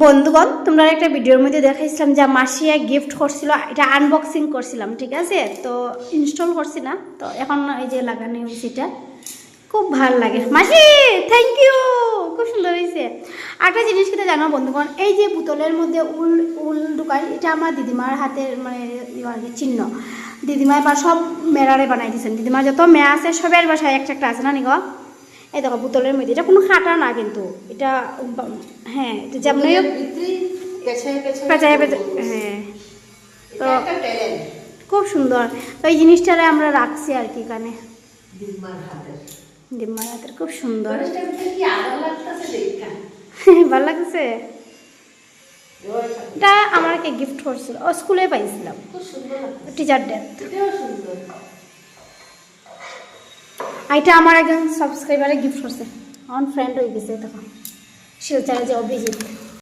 বন্ধুগণ তোমরা একটা ভিডিওর মধ্যে দেখাইছিলাম যে মাসিয়া গিফট করছিল, এটা আনবক্সিং করছিলাম, ঠিক আছে? তো ইনস্টল করছি না, তো এখন এই যে লাগানো হয়েছে, এটা খুব ভালো লাগে। মাসি থ্যাংক ইউ, খুব সুন্দর হয়েছে। একটা জিনিস কিন্তু জানো বন্ধুগণ, এই যে বোতলের মধ্যে উল উল ঢুকাই, এটা আমার দিদিমার হাতের মানে চিহ্ন। দিদিমা এবার সব মেয়েরারে বানাই দিয়েছেন, দিদিমার যত মেয়ে আছে সবের বাসায় একটা একটা আছে না নিগো। এই দেখো বোতলের মধ্যে, এটা কোনো খাটা না কিন্তু, এটা হ্যাঁ এটা যেমন পেঁচায় পেঁচায়, হ্যাঁ তো খুব সুন্দর। তো এই জিনিসটারে আমরা রাখছি আর কি এখানে, দিদিমার হাতের খুব সুন্দর। ভালো লাগছে। এটা আমাকে গিফট করছিল, ও স্কুলে পাইছিলাম টিচার ডে। এটা আমার একজন সাবস্ক্রাইবারে গিফট করছে, আমার ফ্রেন্ড হয়ে গেছে তখন শিলচরে যে অভিজিৎ।